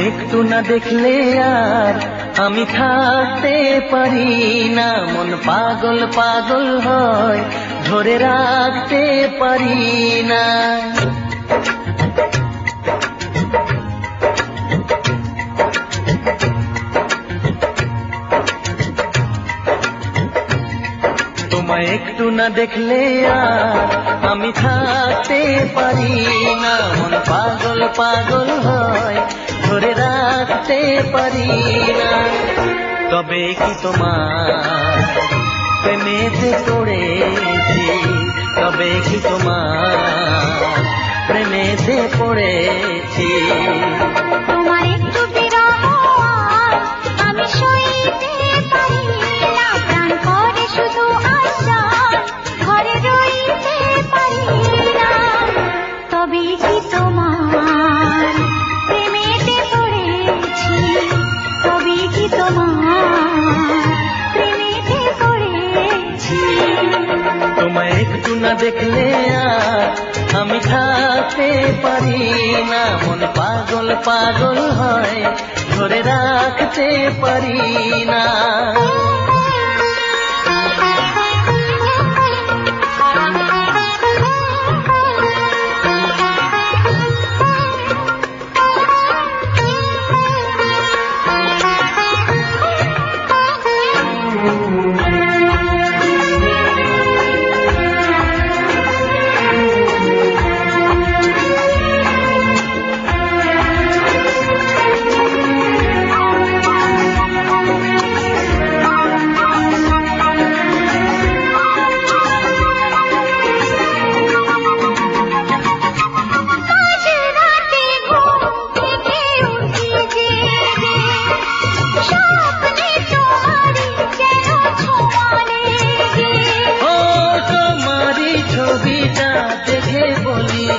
একটু না দেখলে আর আমি থাকতে পারি না, মন পাগল পাগল হয়, ধরে রাখতে পারি না। তোমায় একটু না দেখলে আর আমি থাকতে পারি না, মন পাগল পাগল হয়, ধরে রাখতে পারি না। তবে কি তোমার প্রেমেতে পড়েছি, তবে কি তোমার প্রেমেতে পড়েছি। তোমার একটু বিরহ আমি সইতে পারি না, প্রাণ করে শুধু আশা, ঘরে রইতে পারি না। তবে কি তোমার প্রেমেতে পড়েছি, তবে কি তোমার প্রেমেতে পড়েছি। তোমায় একটু না দেখলে আর আমি থাকতে পারি না, মন পাগল পাগল হয়, ধরে রাখতে পারি না।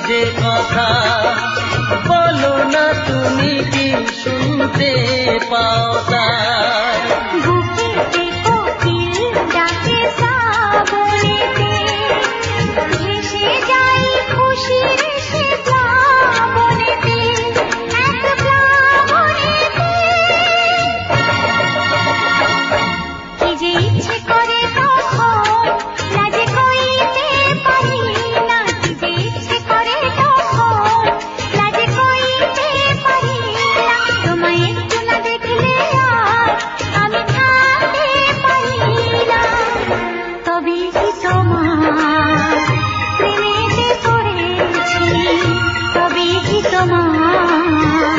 যে কথা বলো না তুমি কি শুনতে পাও তাই, বুকেতে কোকিল ডাকে শ্রাবণেতে, ভেসে যাই খুশির সে প্লাবনেতে, এক প্লাবনেতে। কি যে ইচ্ছে করে তখন লাজে কইতে পারি না, কি যে ইচ্ছে করে তখন লাজে কইতে পারি না। তোমায় একটু না দেখলে আর আমি থাকতে পারি না, তবে কি তোমার প্রেমেতে পড়েছি, তবে কি তোমার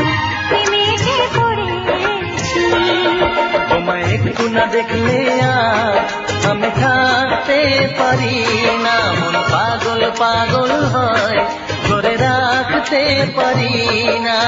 প্রেমেতে পড়েছি। তোমায় একটু না দেখলে আর আমি থাকতে পারি না, মন পাগল পাগল হয়, ধরে রাখতে পারি না।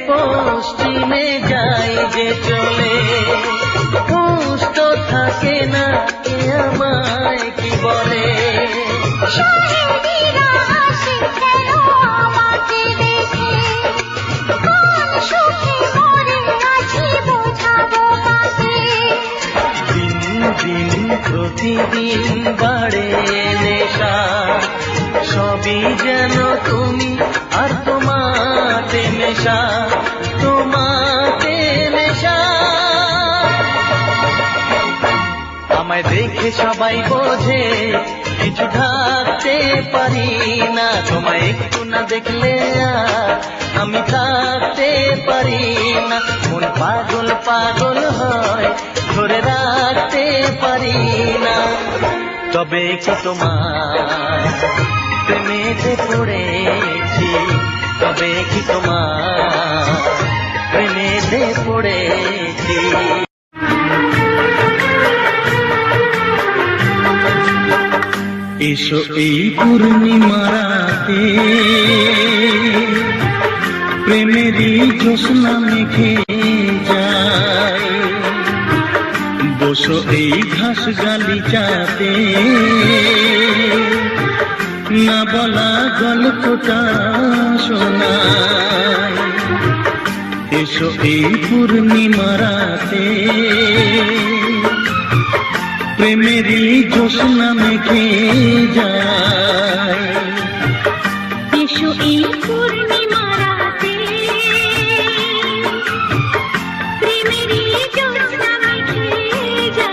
পশ্চিমে যাই যে চলে, হুঁশ তো থাকে না, কে আমায় কি বলে। শাহেদিরা আসে কেন আমাকে দেখে, কোন সুখে মরে আছি বোঝাবো কাকে। দিন দিন প্রতিদিন বাড়ে নেশা, সবই যেন তুমি আর তোমাতে মেশা, তোমাতে মেশা। আমায় দেখে সবাই বোঝে কিছু ঢাকতে পারি না, তোমায় একটু না দেখলে আর আমি থাকতে পারি না, মন পাগল পাগল হয়, ধরে রাখতে পারি না। তবে কি তোমার প্রেমেতে পড়েছি, তবে কি তোমার প্রেমেতে পড়েছি। এসো এই পূর্ণিমা রাতে প্রেমেরই জ্যোৎস্না মেখে যায়, বসো এই ঘাস গালিচাতে না বলা গল্পটা শোনায়। এসো এই পূর্ণিমা রাতে প্রেমেরই জ্যোৎস্না মেখে যায়। এসো এই পূর্ণিমা রাতে প্রেমেরই জ্যোৎস্না মেখে যায়।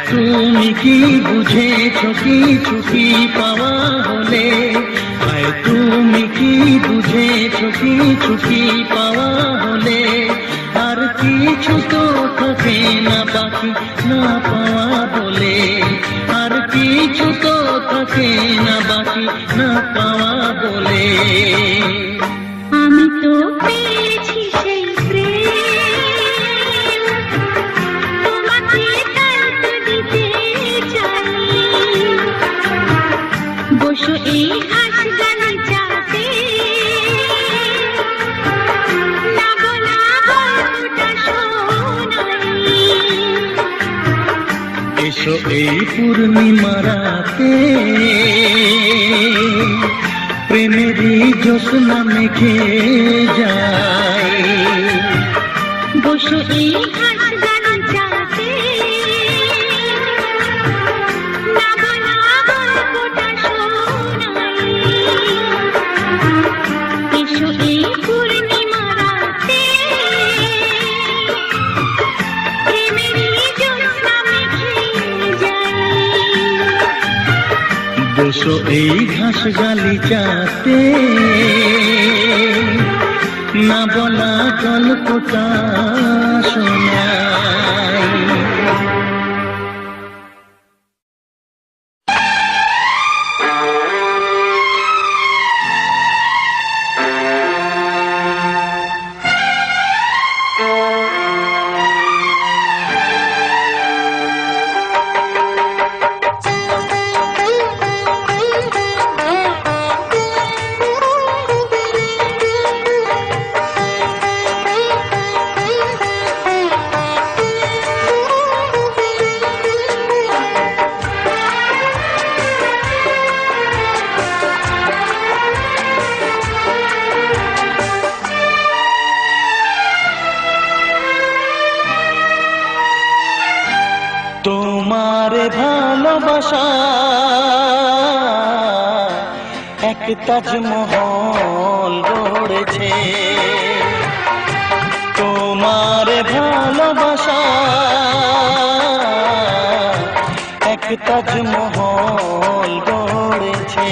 তুমি কি বুঝেছ কিছু কি পাওয়া হলে, আয় তুমি কি বুঝেছ কিছু কি পাওয়া হলে, আর কিছু তো থাকে না বাকি না পাওয়া বলে, আর কিছু তো থাকে না বাকি না পাওয়া বলে। আমি তো পেয়েছি সেই প্রেম, তোমাকে তর্ক দিতে চাই। বসো এই ঘাস গালিচাতে না বলা গল্পটা শোনাই। এসো এই পূর্ণিমা রাতে প্রেমেরই জ্যোৎস্না মেখে যায়। বসো এই ঘাস গালিচাতে না বলা গল্পটা শোনাই। এসো এই পূর্ণিমা রাতে প্রেমেরই জ্যোৎস্না মেখে যায়। বসো এই ঘাস গালিচাতে না বলা গল্পটা শোনায়। তোমারে ভালোবাসা এক তাজমহল গড়েছে, তোমারে ভালোবাসা এক তাজমহল গড়েছে।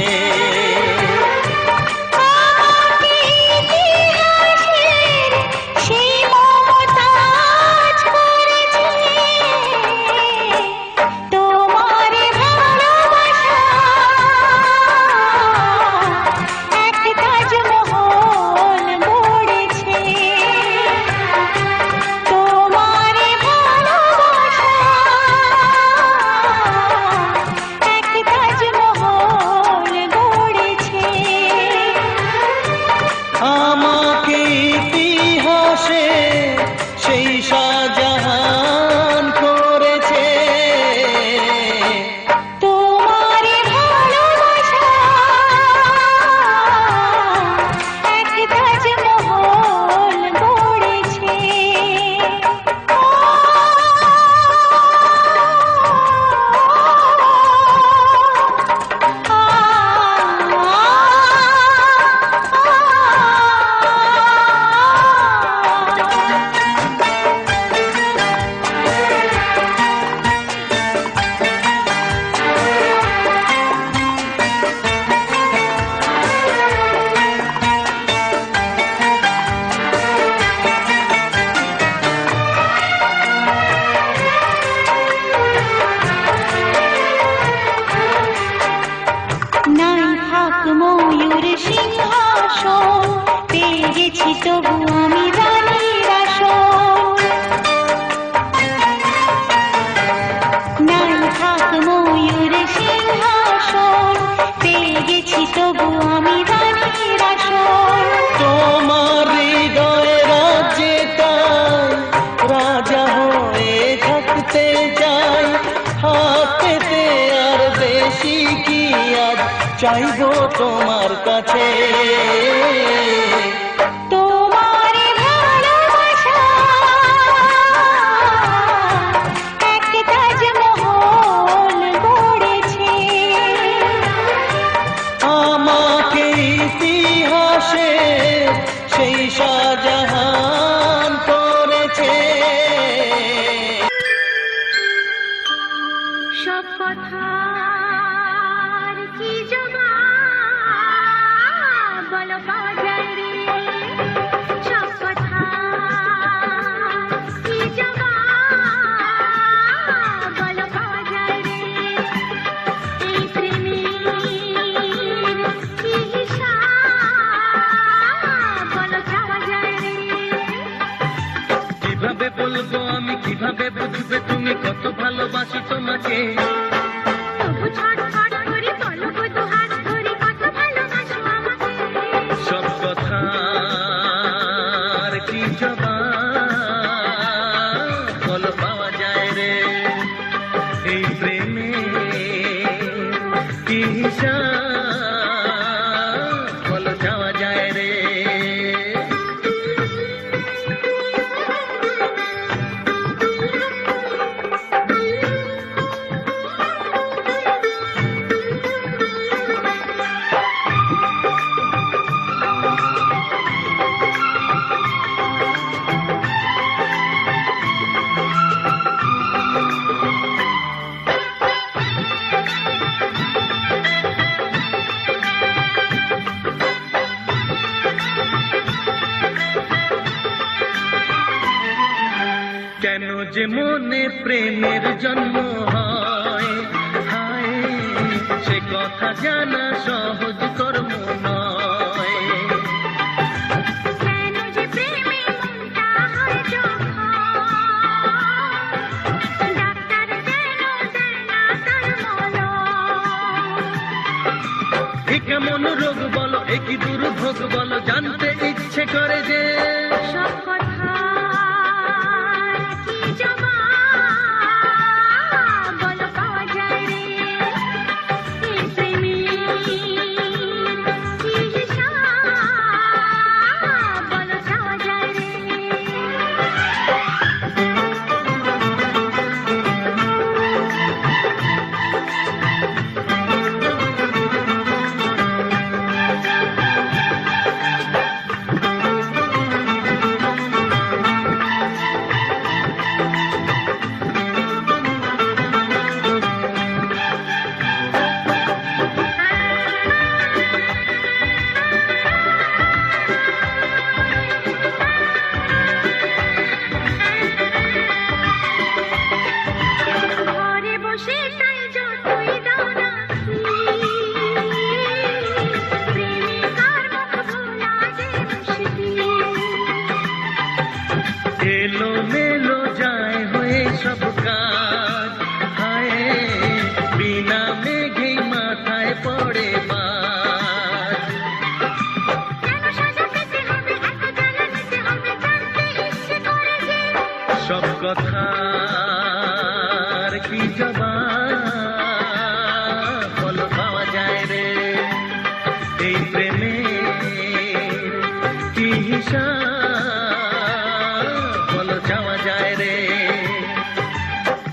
তাজমহল পেয়েছি কি আজ চাইবো তোমার কাছে। তোমার ভালোবাসা এক তাজমহল গড়েছে, আমাকে ইতিহাসে সেই শাহজাহান করেছে। সব কথার কি জবাব বলো পাওয়া যায় রে, সব কথার কি জবাব বলো পাওয়া যায় রে, এই প্রেমের কি হিসাব বলো চাওয়া যায় রে। কিভাবে বলবো আমি, কিভাবে বুঝবে তুমি কত ভালোবাসি তোমাকে। তবু ছটফট করে বলো গো দুহাত ধরে কত ভালোবাসো আমাকে। সব কথার কি জবাব বলো পাওয়া যায় রে, এই প্রেমে কি হিসাব বলো চাওয়া যায় রে। কেন যে মনে প্রেমের জন্ম হয়, হায় সে কথা জানা সহজ কর্ম নয়। কেন যে প্রেমে মনটা হয় জখম, ডাক্তার যেন দেয় না তার মলম। এ কেমন রোগ বলো, এ কি দুর্ভোগ বলো, জানতে ইচ্ছে করে যে। সব কথার কি জবাব বলো পাওয়া যায় রে, এই প্রেমের কি হিসাব বলো চাওয়া যায় রে। ঘরে বসে তাই যতই দাও না প্রেমিকার মুখ ভোলা যে মুশকিল। এলো মেলো যায় হয়ে সব কাজ, হায় বিনা মেঘেই মাথায় পড়ে বাজ। কেন সাজা পেতে হবে, এত জ্বালা নিতে হবে, জানতে ইচ্ছে করে যে। সব কথার কি জবাব বলো পাওয়া যায় রে, এই প্রেমে কি হিসাব বলো চাওয়া যায় রে।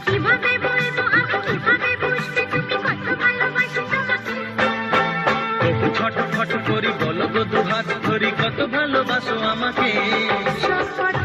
কিভাবে বলবো আমি, কিভাবে বুঝবে তুমি কত ভালোবাসো আমাকে। তবু ছটফট করি বলো গো দুহাত ধরি কত ভালোবাসো আমাকে। সব কথা